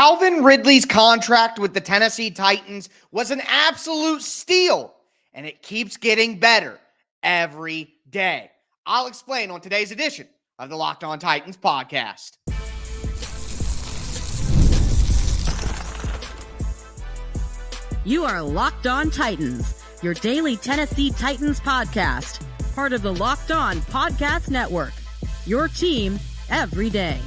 Calvin Ridley's contract with the Tennessee Titans was an absolute steal, and it keeps getting better every day. I'll explain on today's edition of the Locked On Titans podcast. You are Locked On Titans, your daily Tennessee Titans podcast, part of the Locked On Podcast Network, your team every day.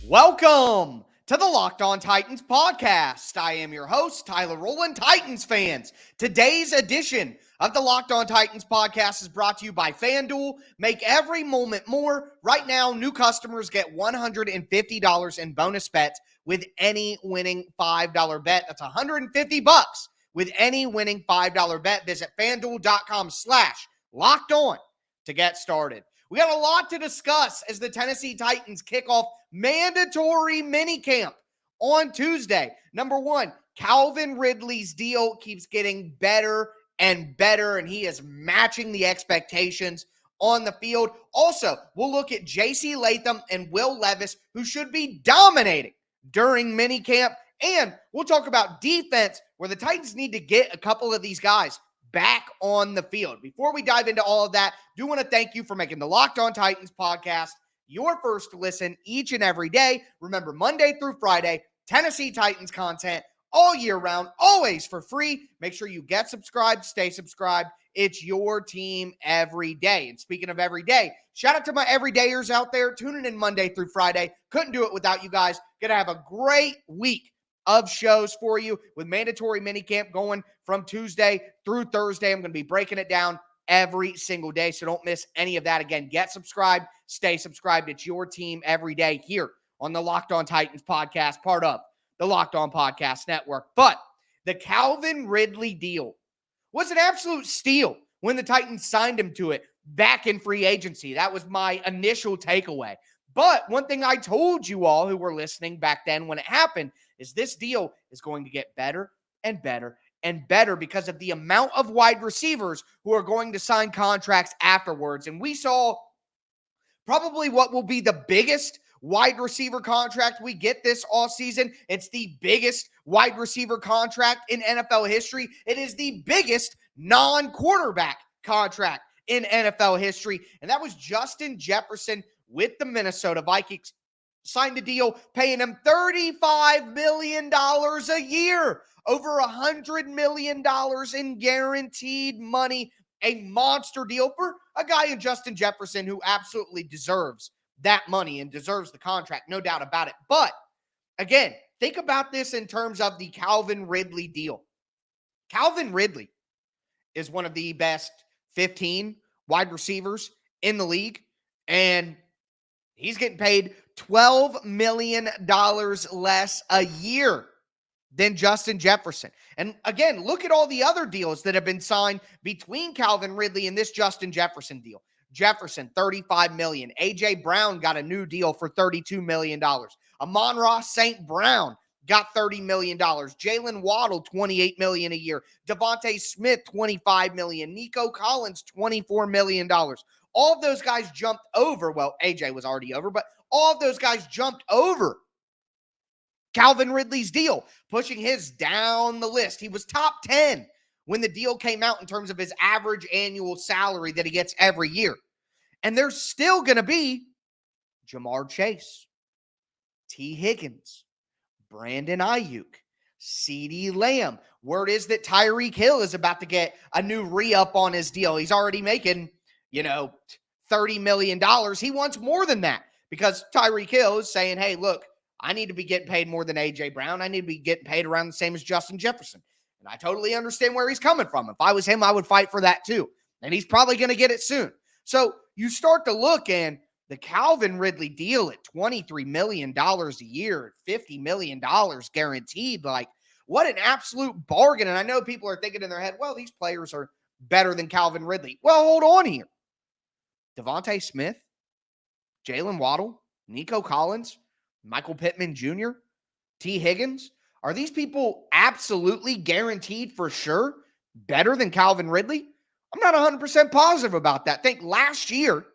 Welcome to the Locked On Titans podcast. I am your host, Tyler Rowland. Titans fans, today's edition of the Locked On Titans podcast is brought to you by FanDuel. Make every moment more. Right now, new customers get $150 in bonus bets with any winning $5 bet. That's $150 with any winning $5 bet. Visit FanDuel.com/LockedOn to get started. We got a lot to discuss as the Tennessee Titans kick off mandatory minicamp on Tuesday. Number one, Calvin Ridley's deal keeps getting better and better, and he is matching the expectations on the field. Also, we'll look at J.C. Latham and Will Levis, who should be dominating during minicamp, and we'll talk about defense, where the Titans need to get a couple of these guys back on the field. Before we dive into all of that, do want to thank you for making the Locked On Titans podcast your first listen each and every day. Remember, Monday through Friday, Tennessee Titans content all year round, always for free. Make sure you get subscribed, stay subscribed. It's your team every day. And speaking of every day, shout out to my everydayers out there tuning in Monday through Friday. Couldn't do it without you guys. Gonna have a great week of shows for you with mandatory minicamp going from Tuesday through Thursday. I'm going to be breaking it down every single day, so don't miss any of that. Again, get subscribed, stay subscribed. It's your team every day here on the Locked On Titans podcast, part of the Locked On Podcast Network. But the Calvin Ridley deal was an absolute steal when the Titans signed him to it back in free agency. That was my initial takeaway. But one thing I told you all who were listening back then when it happened is this deal is going to get better and better and better because of the amount of wide receivers who are going to sign contracts afterwards. And we saw probably what will be the biggest wide receiver contract we get this offseason. It's the biggest wide receiver contract in NFL history. It is the biggest non-quarterback contract in NFL history. And that was Justin Jefferson with the Minnesota Vikings. Signed a deal paying him $35 million a year, over $100 million in guaranteed money, a monster deal for a guy in Justin Jefferson who absolutely deserves that money and deserves the contract, no doubt about it. But again, think about this in terms of the Calvin Ridley deal. Calvin Ridley is one of the best 15 wide receivers in the league, and he's getting paid $12 million less a year than Justin Jefferson. And again, look at all the other deals that have been signed between Calvin Ridley and this Justin Jefferson deal. Jefferson, $35 million. A.J. Brown got a new deal for $32 million. Amon-Ra St. Brown got $30 million. Jalen Waddle, $28 million a year. Devontae Smith, $25 million. Nico Collins, $24 million. All of those guys jumped over. Well, AJ was already over, but all of those guys jumped over Calvin Ridley's deal, pushing his down the list. He was top 10 when the deal came out in terms of his average annual salary that he gets every year. And there's still going to be Jamar Chase, T. Higgins, Brandon Ayuk, CeeDee Lamb. Word is that Tyreek Hill is about to get a new re-up on his deal. He's already making $30 million. He wants more than that because Tyreek Hill is saying, hey, look, I need to be getting paid more than A.J. Brown. I need to be getting paid around the same as Justin Jefferson. And I totally understand where he's coming from. If I was him, I would fight for that too. And he's probably going to get it soon. So you start to look, and the Calvin Ridley deal at $23 million a year, $50 million guaranteed, like what an absolute bargain. And I know people are thinking in their head, well, these players are better than Calvin Ridley. Well, hold on here. Devontae Smith, Jalen Waddle, Nico Collins, Michael Pittman Jr., T. Higgins, are these people absolutely guaranteed for sure better than Calvin Ridley? I'm not 100% positive about that. Think last year,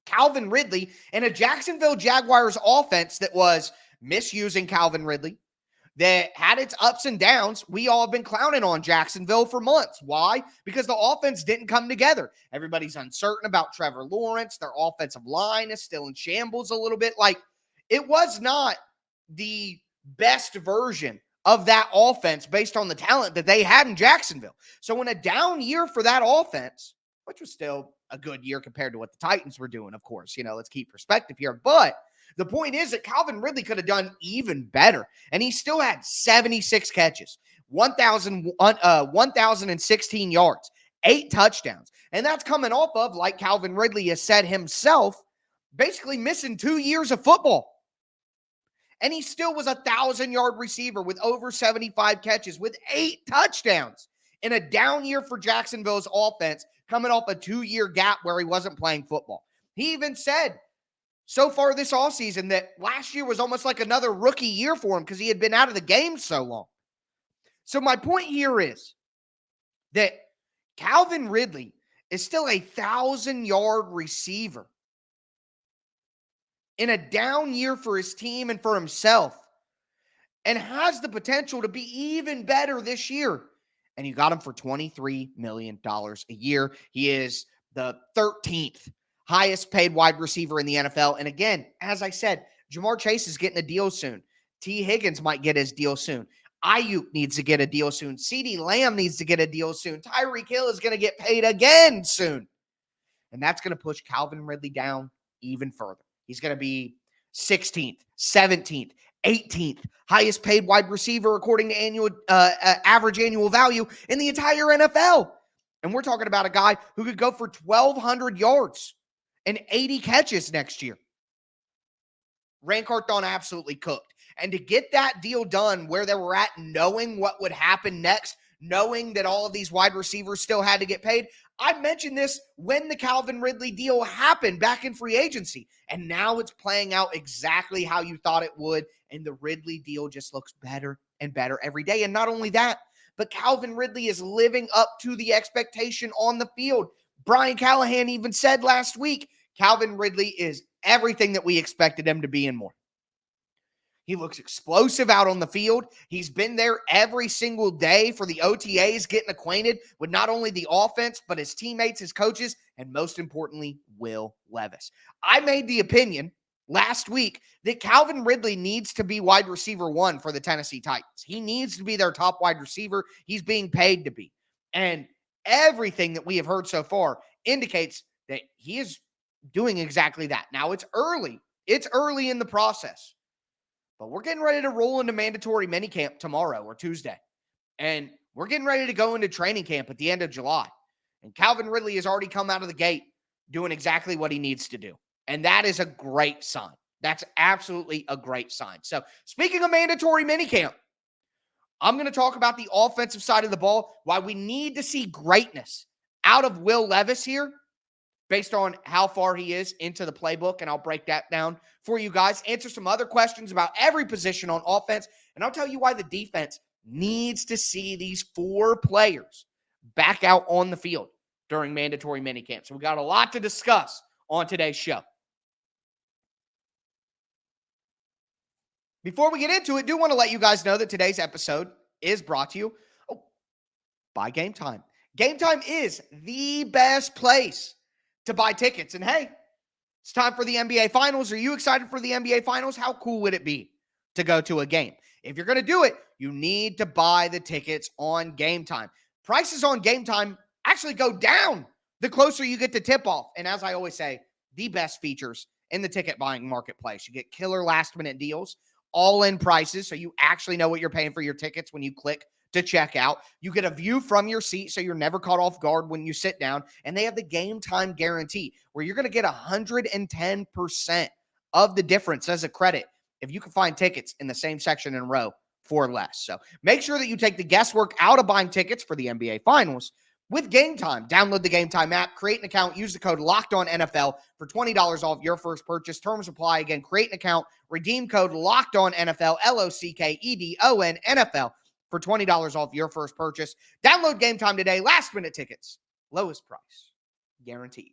Calvin Ridley and a Jacksonville Jaguars offense that was misusing Calvin Ridley, that had its ups and downs. We all have been clowning on Jacksonville for months. Why? Because the offense didn't come together. Everybody's uncertain about Trevor Lawrence. Their offensive line is still in shambles a little bit. Like, it was not the best version of that offense based on the talent that they had in Jacksonville. So in a down year for that offense, which was still a good year compared to what the Titans were doing, of course, let's keep perspective here. But the point is that Calvin Ridley could have done even better, and he still had 76 catches, 1,016 yards, 8 touchdowns. And that's coming off of, like Calvin Ridley has said himself, basically missing 2 years of football. And he still was a 1,000-yard receiver with over 75 catches with 8 touchdowns in a down year for Jacksonville's offense, coming off a 2-year gap where he wasn't playing football. He even said so far this offseason that last year was almost like another rookie year for him because he had been out of the game so long. So my point here is that Calvin Ridley is still a 1,000-yard receiver in a down year for his team and for himself, and has the potential to be even better this year. And you got him for $23 million a year. He is the 13th highest paid wide receiver in the NFL. And again, as I said, Jamar Chase is getting a deal soon. T. Higgins might get his deal soon. Ayuk needs to get a deal soon. CeeDee Lamb needs to get a deal soon. Tyreek Hill is going to get paid again soon. And that's going to push Calvin Ridley down even further. He's going to be 16th, 17th, 18th highest paid wide receiver according to average annual value in the entire NFL. And we're talking about a guy who could go for 1,200 yards and 80 catches next year. Ran Carthon absolutely cooked. And to get that deal done where they were at, knowing what would happen next, knowing that all of these wide receivers still had to get paid. I mentioned this when the Calvin Ridley deal happened back in free agency. And now it's playing out exactly how you thought it would. And the Ridley deal just looks better and better every day. And not only that, but Calvin Ridley is living up to the expectation on the field. Brian Callahan even said last week, Calvin Ridley is everything that we expected him to be and more. He looks explosive out on the field. He's been there every single day for the OTAs, getting acquainted with not only the offense, but his teammates, his coaches, and most importantly, Will Levis. I made the opinion last week that Calvin Ridley needs to be wide receiver 1 for the Tennessee Titans. He needs to be their top wide receiver. He's being paid to be. And everything that we have heard so far indicates that he is doing exactly that. Now, it's early. It's early in the process. But we're getting ready to roll into mandatory minicamp tomorrow or Tuesday. And we're getting ready to go into training camp at the end of July. And Calvin Ridley has already come out of the gate doing exactly what he needs to do. And that is a great sign. That's absolutely a great sign. So speaking of mandatory minicamp, I'm going to talk about the offensive side of the ball, why we need to see greatness out of Will Levis here based on how far he is into the playbook, and I'll break that down for you guys, answer some other questions about every position on offense, and I'll tell you why the defense needs to see these 4 players back out on the field during mandatory minicamp. So we got a lot to discuss on today's show. Before we get into it, do want to let you guys know that today's episode is brought to you by Game Time. Game Time is the best place to buy tickets. And hey, it's time for the NBA Finals. Are you excited for the NBA Finals? How cool would it be to go to a game? If you're going to do it, you need to buy the tickets on Game Time. Prices on Game Time actually go down the closer you get to tip-off. And as I always say, the best features in the ticket buying marketplace. You get killer last-minute deals, all-in prices, so you actually know what you're paying for your tickets when you click to check out. You get a view from your seat, so you're never caught off guard when you sit down. And they have the Game Time guarantee, where you're going to get 110% of the difference as a credit if you can find tickets in the same section and row for less. So make sure that you take the guesswork out of buying tickets for the NBA Finals with Game Time. Download the Game Time app, create an account, use the code LOCKEDONNFL for $20 off your first purchase. Terms apply. Again, create an account, redeem code LOCKEDONNFL, LOCKEDONNFL for $20 off your first purchase. Download Game Time today. Last minute tickets, lowest price guaranteed.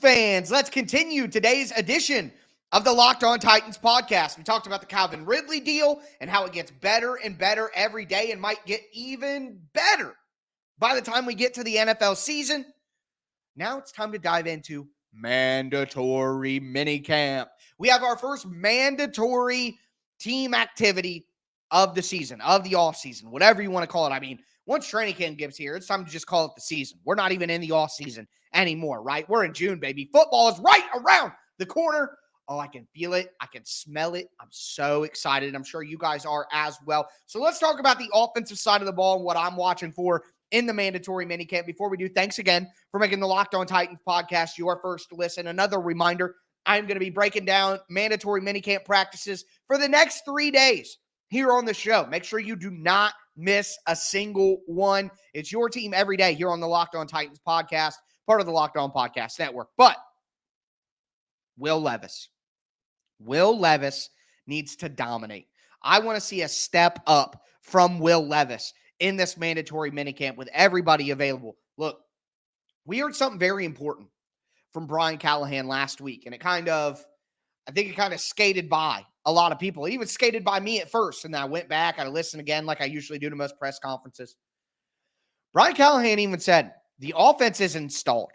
fans, let's continue today's edition of the Locked On Titans podcast. We talked about the Calvin Ridley deal and how it gets better and better every day and might get even better by the time we get to the NFL season. Now it's time to dive into mandatory minicamp. We have our first mandatory team activity of the season, of the offseason, whatever you want to call it. I mean, once training camp gets here, it's time to just call it the season. We're not even in the offseason anymore, right? We're in June, baby. Football is right around the corner. Oh, I can feel it. I can smell it. I'm so excited. I'm sure you guys are as well. So let's talk about the offensive side of the ball and what I'm watching for in the mandatory minicamp. Before we do, thanks again for making the Locked On Titans podcast your first listen. Another reminder, I'm going to be breaking down mandatory minicamp practices for the next 3 days here on the show. Make sure you do not miss a single one. It's your team every day here on the Locked On Titans podcast, part of the Locked On Podcast Network. But Will Levis needs to dominate. I want to see a step up from Will Levis in this mandatory minicamp with everybody available. Look, we heard something very important from Brian Callahan last week, and I think it kind of skated by a lot of people. It even skated by me at first, and then I went back, I listened again like I usually do to most press conferences. Brian Callahan even said, the offense is installed.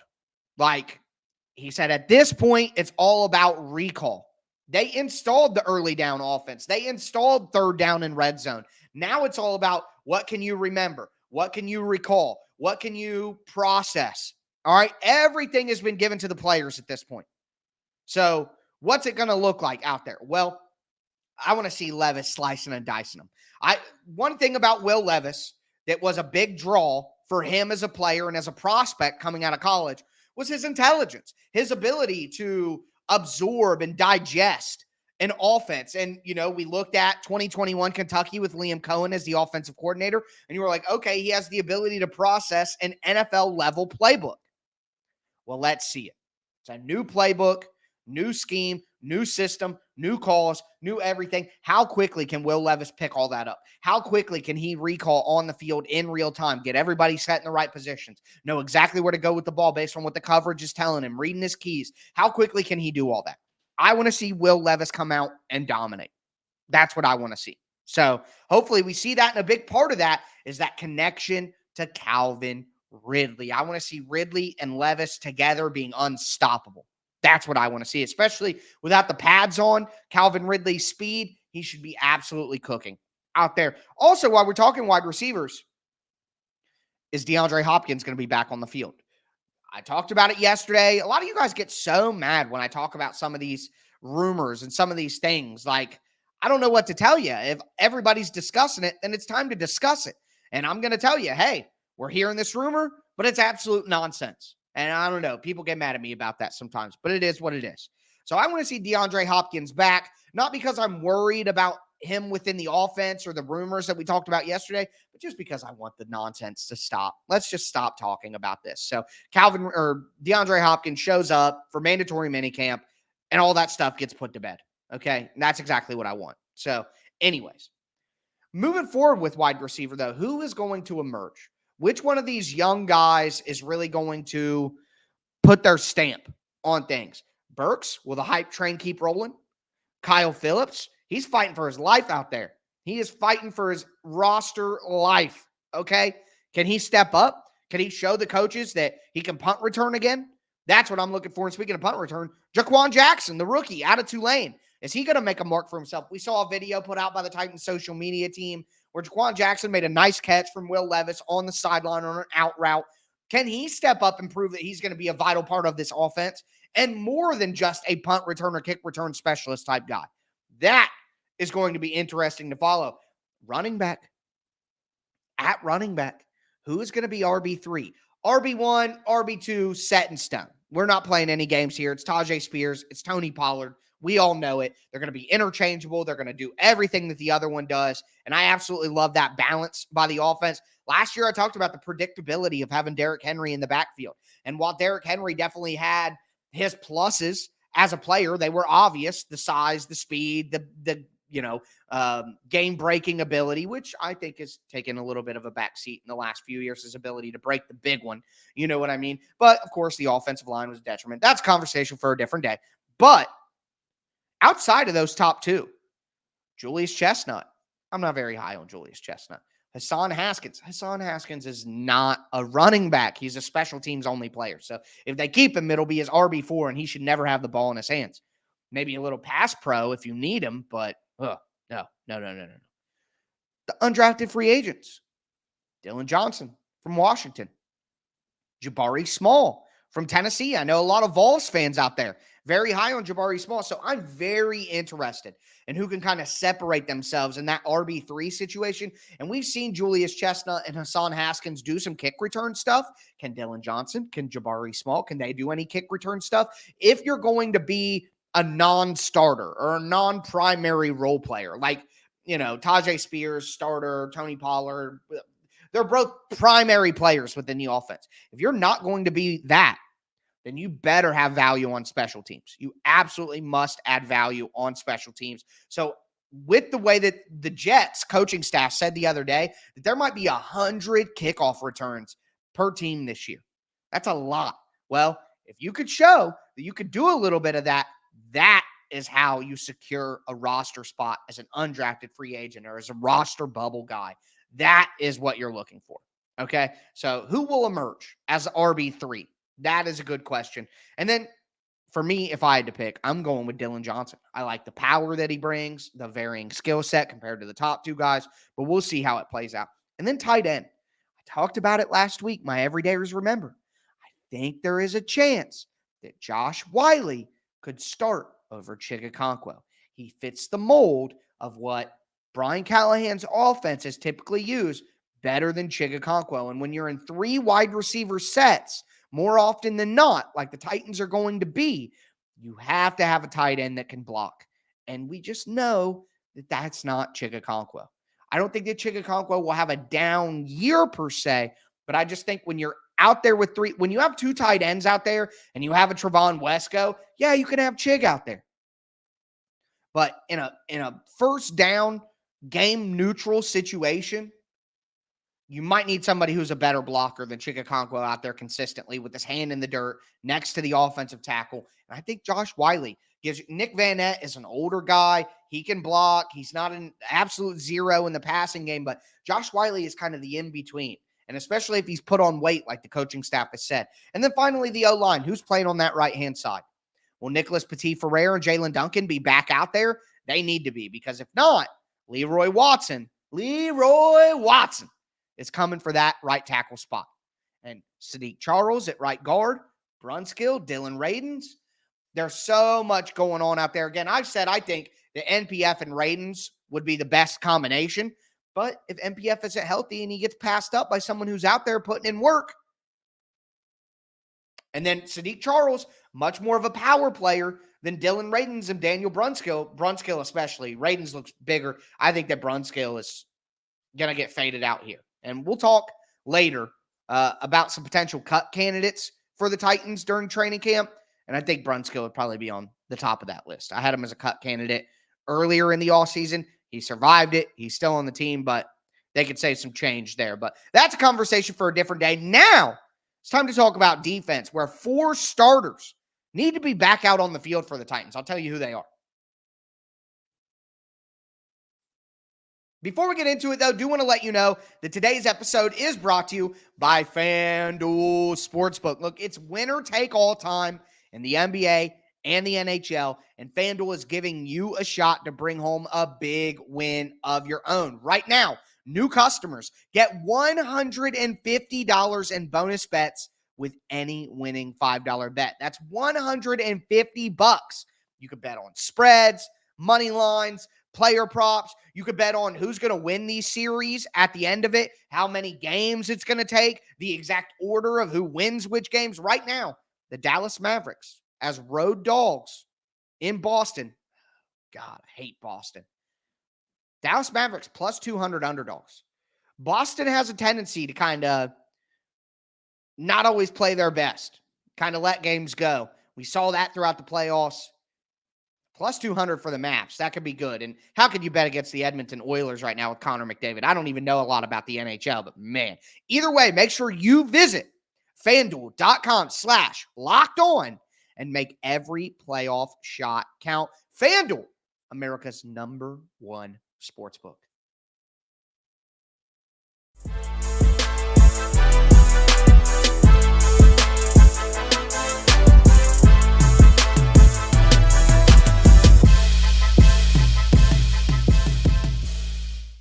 Like, he said, at this point, it's all about recall. They installed the early down offense. They installed third down and red zone. Now it's all about what can you remember? What can you recall? What can you process? All right. Everything has been given to the players at this point. So what's it going to look like out there? Well, I want to see Levis slicing and dicing them. One thing about Will Levis that was a big draw for him as a player and as a prospect coming out of college was his intelligence, his ability to absorb and digest an offense. And, you know, we looked at 2021 Kentucky with Liam Cohen as the offensive coordinator, and you were like, okay, he has the ability to process an NFL level playbook. Well, let's see it. It's a new playbook, new scheme, new system, new calls, new everything. How quickly can Will Levis pick all that up? How quickly can he recall on the field in real time, get everybody set in the right positions, know exactly where to go with the ball based on what the coverage is telling him, reading his keys? How quickly can he do all that? I want to see Will Levis come out and dominate. That's what I want to see. So hopefully we see that. And a big part of that is that connection to Calvin Ridley. I want to see Ridley and Levis together being unstoppable. That's what I want to see, especially without the pads on. Calvin Ridley's speed, he should be absolutely cooking out there. Also, while we're talking wide receivers, is DeAndre Hopkins going to be back on the field? I talked about it yesterday. A lot of you guys get so mad when I talk about some of these rumors and some of these things. Like, I don't know what to tell you. If everybody's discussing it, then it's time to discuss it. And I'm going to tell you, hey, we're hearing this rumor, but it's absolute nonsense. And I don't know, people get mad at me about that sometimes, but it is what it is. So I want to see DeAndre Hopkins back, not because I'm worried about him within the offense or the rumors that we talked about yesterday, but just because I want the nonsense to stop. Let's just stop talking about this. So DeAndre Hopkins shows up for mandatory minicamp and all that stuff gets put to bed. Okay. And that's exactly what I want. So anyways, moving forward with wide receiver though, who is going to emerge? Which one of these young guys is really going to put their stamp on things? Burks, will the hype train keep rolling? Kyle Phillips, he's fighting for his life out there. He is fighting for his roster life, okay? Can he step up? Can he show the coaches that he can punt return again? That's what I'm looking for. And speaking of punt return, Jaquan Jackson, the rookie out of Tulane, is he going to make a mark for himself? We saw a video put out by the Titans social media team where Jaquan Jackson made a nice catch from Will Levis on the sideline on an out route. Can he step up and prove that he's going to be a vital part of this offense and more than just a punt return or kick return specialist type guy? That is going to be interesting to follow. Running back. Who is going to be RB3? RB1, RB2, set in stone. We're not playing any games here. It's Tajay Spears. It's Tony Pollard. We all know it. They're going to be interchangeable. They're going to do everything that the other one does. And I absolutely love that balance by the offense. Last year, I talked about the predictability of having Derrick Henry in the backfield. And while Derrick Henry definitely had his pluses as a player, they were obvious: the size, the speed, the game-breaking ability, which I think is taking a little bit of a backseat in the last few years, his ability to break the big one. You know what I mean? But, of course, the offensive line was a detriment. That's a conversation for a different day. But outside of those top two, Julius Chestnut. I'm not very high on Julius Chestnut. Hassan Haskins. Hassan Haskins is not a running back. He's a special teams only player. So if they keep him, it'll be his RB4, and he should never have the ball in his hands. Maybe a little pass pro if you need him, but no. The undrafted free agents. Dylan Johnson from Washington. Jabari Small from Tennessee. I know a lot of Vols fans out there very high on Jabari Small. So I'm very interested in who can kind of separate themselves in that RB3 situation. And we've seen Julius Chestnut and Hassan Haskins do some kick return stuff. Can Dylan Johnson, can Jabari Small, can they do any kick return stuff? If you're going to be a non-starter or a non-primary role player, like, Tajay Spears, starter, Tony Pollard, they're both primary players within the offense. If you're not going to be that, then you better have value on special teams. You absolutely must add value on special teams. So with the way that the Jets coaching staff said the other day that there might be 100 kickoff returns per team this year. That's a lot. Well, if you could show that you could do a little bit of that, that is how you secure a roster spot as an undrafted free agent or as a roster bubble guy. That is what you're looking for. Okay. So who will emerge as RB3? That is a good question. And then for me, if I had to pick, I'm going with Dylan Johnson. I like the power that he brings, the varying skill set compared to the top two guys, but we'll see how it plays out. And then tight end. I talked about it last week. My everydayers remember. I think there is a chance that Josh Wiley could start over Chigakonkwo. He fits the mold of what Brian Callahan's offense is typically used better than Chigakonkwo. And when you're in 3 wide receiver sets, more often than not, like the Titans are going to be, you have to have a tight end that can block. And we just know that that's not Chigakonkwo. I don't think that Chigakonkwo will have a down year per se, but I just think when you're out there with 3, when you have 2 tight ends out there and you have a Trevon Wesco, yeah, you can have Chig out there. But in a first down, game neutral situation, you might need somebody who's a better blocker than Chigakonkwo out there consistently with his hand in the dirt next to the offensive tackle. And I think Josh Wiley gives Nick Van Nett is an older guy. He can block. He's not an absolute zero in the passing game, but Josh Wiley is kind of the in-between. And especially if he's put on weight, like the coaching staff has said. And then finally, the O-line. Who's playing on that right-hand side? Will Nicholas Petit-Ferrer and Jalen Duncan be back out there? They need to be, because if not, Leroy Watson is coming for that right tackle spot. And Sadiq Charles at right guard, Brunskill, Dylan Radins. There's so much going on out there. Again, I've said I think the NPF and Radins would be the best combination. But if NPF isn't healthy and he gets passed up by someone who's out there putting in work, and then Sadiq Charles, much more of a power player than Dylan Radins and Daniel Brunskill. Brunskill especially. Radins looks bigger. I think that Brunskill is going to get faded out here. And we'll talk later about some potential cut candidates for the Titans during training camp. And I think Brunskill would probably be on the top of that list. I had him as a cut candidate earlier in the offseason. He survived it. He's still on the team, but they could say some change there. But that's a conversation for a different day. Now, it's time to talk about defense, where 4 starters need to be back out on the field for the Titans. I'll tell you who they are. Before we get into it, though, I do want to let you know that today's episode is brought to you by FanDuel Sportsbook. Look, it's winner take all time in the NBA and the NHL, and FanDuel is giving you a shot to bring home a big win of your own. Right now, new customers get $150 in bonus bets with any winning $5 bet. That's $150. You could bet on spreads, money lines, player props. You could bet on who's going to win these series at the end of it, how many games it's going to take, the exact order of who wins which games. Right now, the Dallas Mavericks as road dogs in Boston. God, I hate Boston. Dallas Mavericks plus 200 underdogs. Boston has a tendency to kind of not always play their best, kind of let games go. We saw that throughout the playoffs. Plus 200 for the Mavs. That could be good. And how could you bet against the Edmonton Oilers right now with Connor McDavid? I don't even know a lot about the NHL, but man, either way, make sure you visit FanDuel.com/locked-on and make every playoff shot count. FanDuel, America's #1 sportsbook.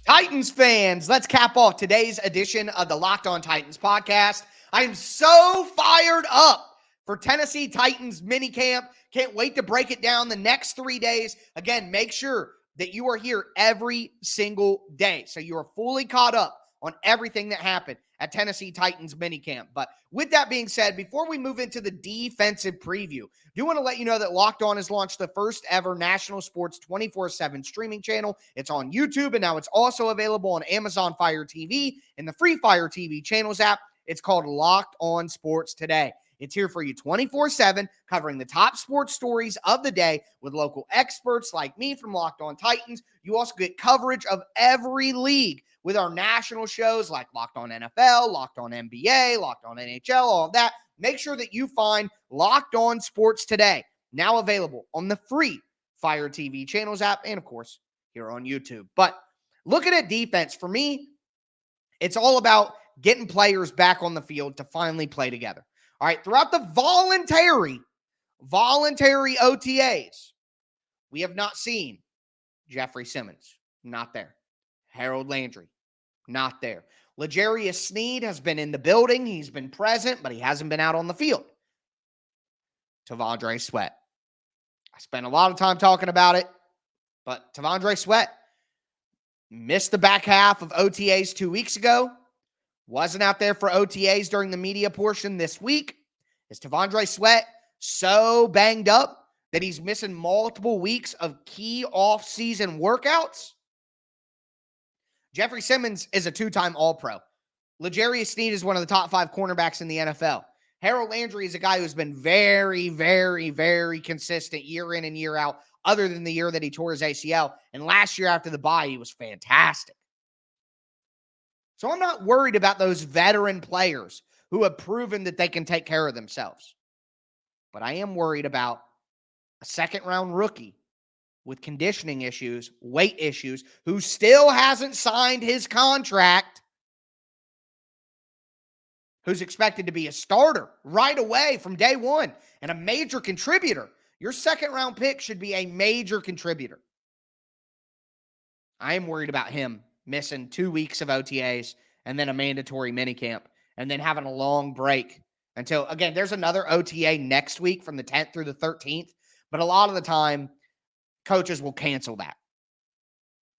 Titans fans, let's cap off today's edition of the Locked On Titans podcast. I am so fired up for Tennessee Titans minicamp. Can't wait to break it down the next 3 days. Again, make sure that you are here every single day so you are fully caught up on everything that happened at Tennessee Titans minicamp. But with that being said, before we move into the defensive preview, I do want to let you know that Locked On has launched the first ever national sports 24/7 streaming channel. It's on YouTube, and now it's also available on Amazon Fire TV and the free Fire TV channels app. It's called Locked On Sports Today. It's here for you 24/7, covering the top sports stories of the day with local experts like me from Locked On Titans. You also get coverage of every league with our national shows like Locked On NFL, Locked On NBA, Locked On NHL, all of that. Make sure that you find Locked On Sports Today, now available on the free Fire TV channels app and, of course, here on YouTube. But looking at defense, for me, it's all about getting players back on the field to finally play together. All right, throughout the voluntary OTAs, we have not seen Jeffery Simmons, not there. Harold Landry, not there. L'Jarius Sneed has been in the building. He's been present, but he hasn't been out on the field. T'Vondre Sweat. I spent a lot of time talking about it, but T'Vondre Sweat missed the back half of OTAs 2 weeks ago. Wasn't out there for OTAs during the media portion this week. Is T'Vondre Sweat so banged up that he's missing multiple weeks of key off-season workouts? Jeffery Simmons is a two-time All-Pro. L'Jarius Sneed is one of the top 5 cornerbacks in the NFL. Harold Landry is a guy who's been very, very, very consistent year in and year out, other than the year that he tore his ACL. And last year after the bye, he was fantastic. So I'm not worried about those veteran players who have proven that they can take care of themselves. But I am worried about a second-round rookie with conditioning issues, weight issues, who still hasn't signed his contract, who's expected to be a starter right away from day one and a major contributor. Your second-round pick should be a major contributor. I am worried about him missing 2 weeks of OTAs and then a mandatory minicamp and then having a long break until, again, there's another OTA next week from the 10th through the 13th, but a lot of the time, coaches will cancel that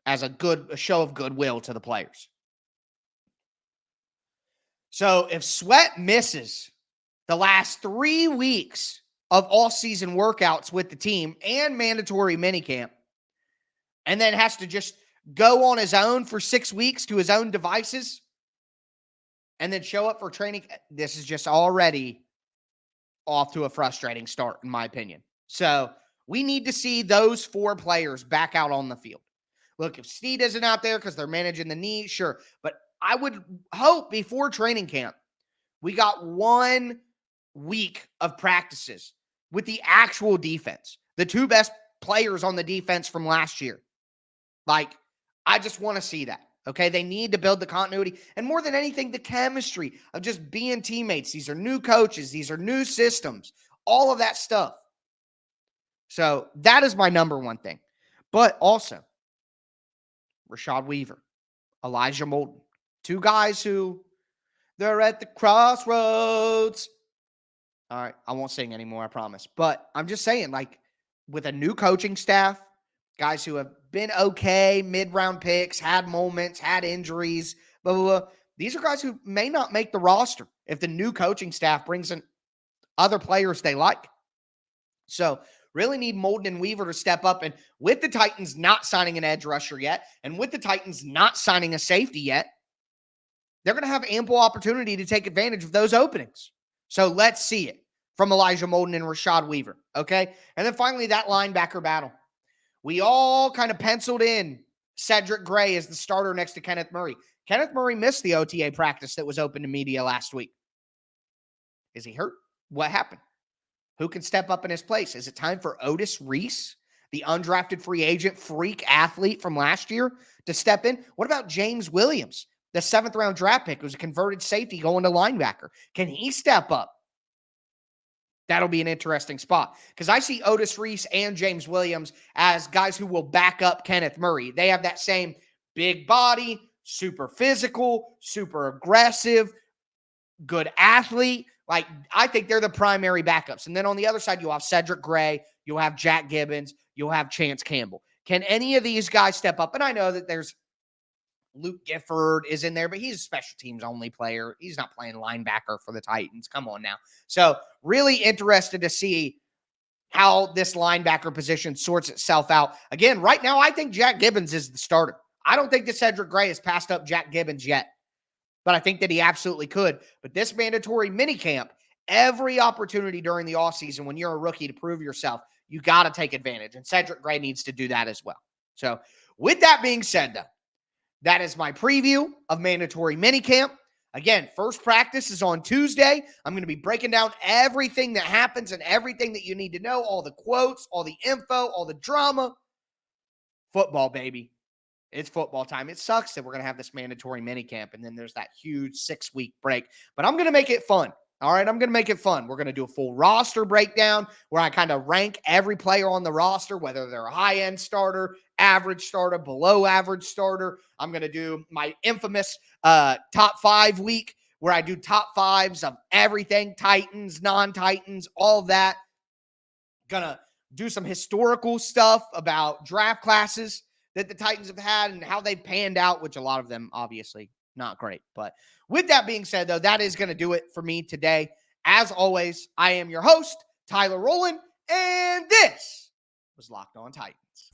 as a show of goodwill to the players. So if Sweat misses the last 3 weeks of all-season workouts with the team and mandatory minicamp, and then has to just go on his own for 6 weeks to his own devices, and then show up for training, this is just already off to a frustrating start, in my opinion. So we need to see those 4 players back out on the field. Look, if Sneed isn't out there because they're managing the knee, sure. But I would hope before training camp, we got 1 week of practices with the actual defense, the 2 best players on the defense from last year. Like, I just want to see that. Okay, they need to build the continuity and more than anything, the chemistry of just being teammates. These are new coaches. These are new systems, all of that stuff. So that is my number one thing. But also, Rashad Weaver, Elijah Molden, 2 guys who they're at the crossroads. All right, I won't sing anymore, I promise. But I'm just saying, like, with a new coaching staff, guys who have been okay, mid-round picks, had moments, had injuries, blah, blah, blah. These are guys who may not make the roster if the new coaching staff brings in other players they like. So really need Molden and Weaver to step up. And with the Titans not signing an edge rusher yet, and with the Titans not signing a safety yet, they're going to have ample opportunity to take advantage of those openings. So let's see it from Elijah Molden and Rashad Weaver, okay? And then finally, that linebacker battle. We all kind of penciled in Cedric Gray as the starter next to Kenneth Murray. Kenneth Murray missed the OTA practice that was open to media last week. Is he hurt? What happened? Who can step up in his place? Is it time for Otis Reese, the undrafted free agent freak athlete from last year, to step in? What about James Williams, the 7th-round draft pick, who's a converted safety going to linebacker? Can he step up? That'll be an interesting spot because I see Otis Reese and James Williams as guys who will back up Kenneth Murray. They have that same big body, super physical, super aggressive, good athlete. Like, I think they're the primary backups. And then on the other side, you'll have Cedric Gray, you'll have Jack Gibbons, you'll have Chance Campbell. Can any of these guys step up? And I know that there's Luke Gifford is in there, but he's a special teams only player. He's not playing linebacker for the Titans. Come on now. So really interested to see how this linebacker position sorts itself out. Again, right now, I think Jack Gibbons is the starter. I don't think that Cedric Gray has passed up Jack Gibbons yet, but I think that he absolutely could. But this mandatory minicamp, every opportunity during the offseason when you're a rookie to prove yourself, you got to take advantage. And Cedric Gray needs to do that as well. So with that being said, though, that is my preview of mandatory minicamp. Again, first practice is on Tuesday. I'm going to be breaking down everything that happens and everything that you need to know, all the quotes, all the info, all the drama. Football, baby. It's football time. It sucks that we're going to have this mandatory minicamp, and then there's that huge 6-week break. But I'm going to make it fun. All right, I'm going to make it fun. We're going to do a full roster breakdown where I kind of rank every player on the roster, whether they're a high-end starter, average starter, below average starter. I'm going to do my infamous top 5 week where I do top 5s of everything, Titans, non-Titans, all of that. Going to do some historical stuff about draft classes that the Titans have had and how they've panned out, which a lot of them obviously not great. But with that being said, though, that is going to do it for me today. As always, I am your host, Tyler Rowland, and this was Locked On Titans.